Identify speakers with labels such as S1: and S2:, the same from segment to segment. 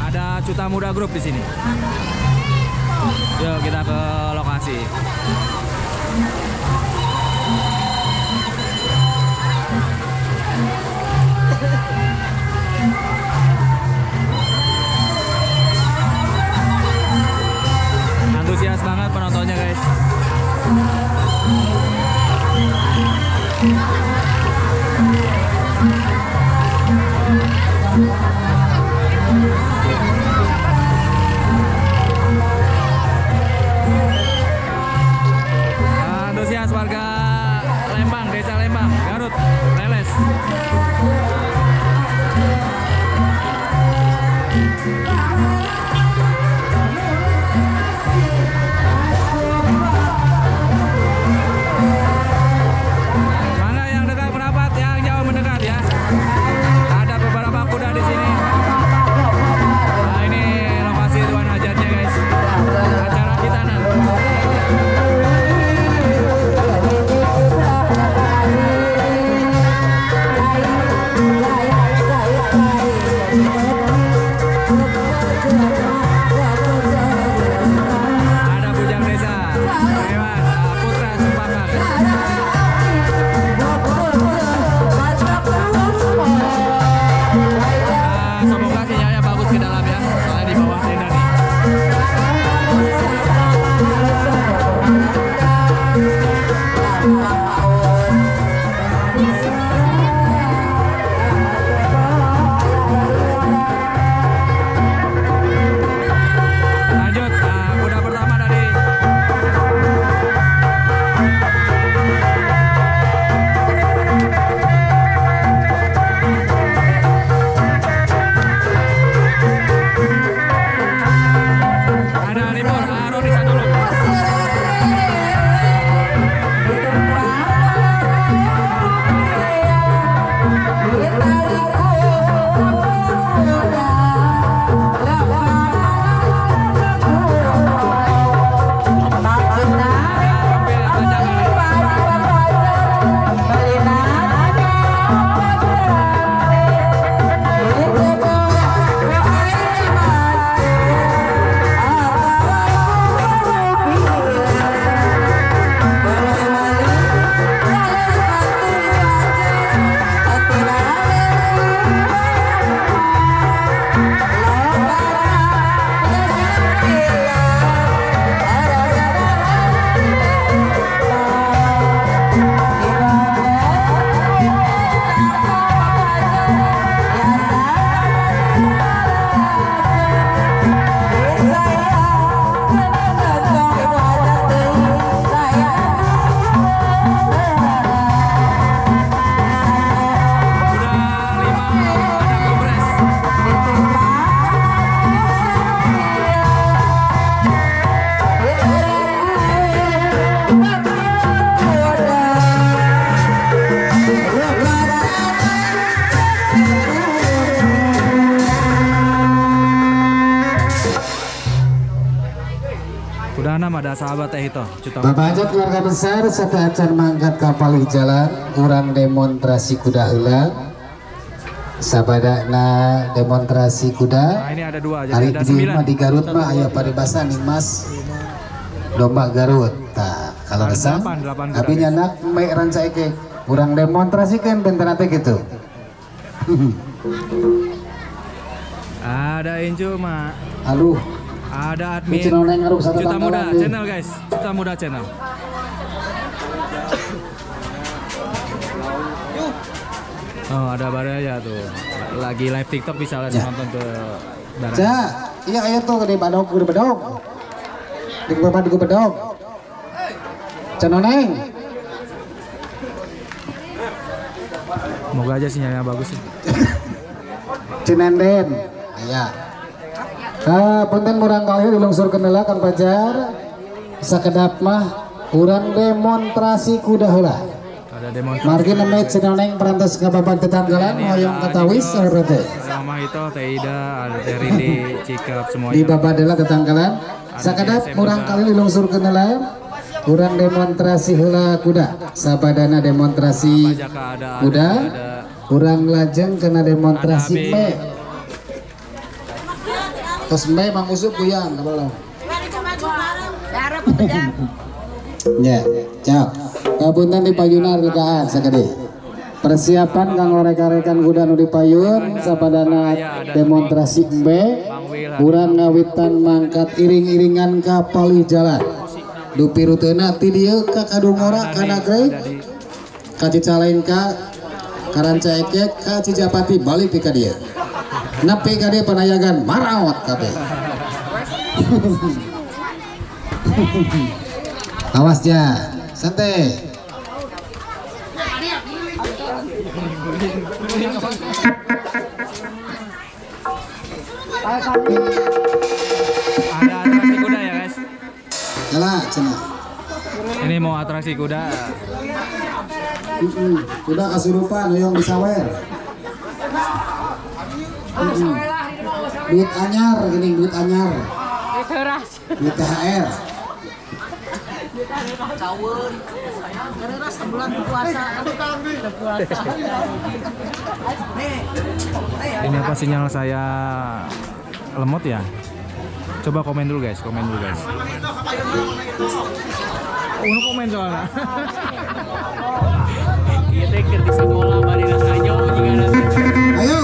S1: Ada Cuta Muda Group di sini. Yuk kita ke lokasi. Antusias banget penontonnya guys. Antusias warga Lembang, Desa Lembang, Garut, Leles. Mana yang dekat merapat, yang jauh mendekat ya. Ada beberapa kuda di sini. Nah, ini lokasi tuan hajatnya guys. Acara hitanan. Ada bujang desa, hewan, putra Sumbangan. Semoga sinyalnya bagus ke dalam ya, soalnya di bawah tenda nih. Lanjut, kuda pertama dari ada Limur, Rodisa dulu. Kuda 6 ada sahabat teh itu.
S2: Bapak Hajat keluarga besar serta acan mangkat kapal jalan urang demonstrasi kuda heula. Sabadana demonstrasi kuda.
S1: Nah, ini ada 2,
S2: hari
S1: jadi ada
S2: ini
S1: 9.
S2: di Garut mah aya paribasan nih Mas. Domba Garut. Tah, kalau
S1: Ada
S2: resang
S1: 8 kuda,
S2: abi
S1: guys.
S2: nyanak me rancaike urang demonstrasikan bentar teh gitu.
S1: Ada Incu mah.
S2: Aduh,
S1: Ada admin
S2: Cina neng ngaruk satu
S1: Cuta Muda
S2: tangkalan,
S1: channel guys. Cuta Muda channel. Oh, ada Baraya tuh. Lagi live TikTok bisa langsung
S2: Ya.
S1: nonton ke Baraya.
S2: ja, iya aya tuh gede badog, gede badog. Di bapak di badog. Cenoneng.
S1: Semoga aja sinyalnya bagus sih.
S2: Cinenden. Aya. Punten murang kali dilungsur kendala kan pajar. Sakedap mah urang demonstrasi kuda heula.
S1: Ada demonstrasi.
S2: Margi neme Cenoneng perantos kababan tetanggalan hoyong katawis saurete.
S1: Sama itu Teida, ada Teridi, Cikap semuanya.
S2: Di babadela tetanggalan. Sakedap murang kali dilungsur kendala. Urang demonstrasi heula kuda. Sabadana demonstrasi kuda. Urang lajeng kena demonstrasi me. Terus Mei Mang Usuk buyang kalau. Ya, cak. Kapunten di payunan rekaan sakade. Persiapan kanggo rekan-rekan kuda nu dipayun sapadana demonstrasi embe urang ngawitan mangkat iring-iringan ka palih jalan. Dupi rutena ti dieu ka Kadungora ka Nagreg ka Cicalengka ka Karanca Ekek ka Cijapati balik ka dieu. Nepi ka dieu panayagan maraot kabeh. Awas ya, santai.
S1: Ada atraksi kuda ya guys.
S2: Yalah, cenah.
S1: Ini mau atraksi kuda.
S2: Kuda kasurupan hoyong disawer. Duit anyar geuning duit anyar. Duit THR.
S1: Ini apa sinyal saya lemot ya? Coba komen dulu guys, komen dulu guys. Oh, komen soalnya. Kita ke di sekolah bari rasanya jika ada.
S2: Ayo.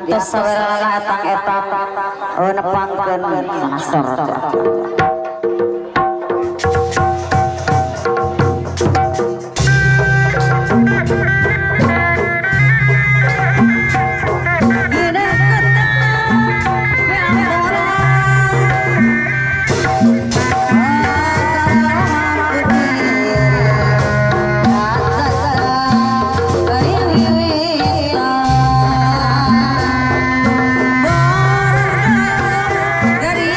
S3: diantos sawerana etang-etang nepangkeun sanasor.
S4: Dari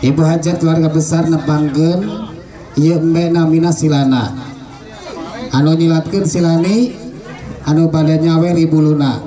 S2: Ibu hajat keluarga besar nepangkeun ieu embe namina silana anu nyilatkeun silani anu bade nyawer ibu Luna.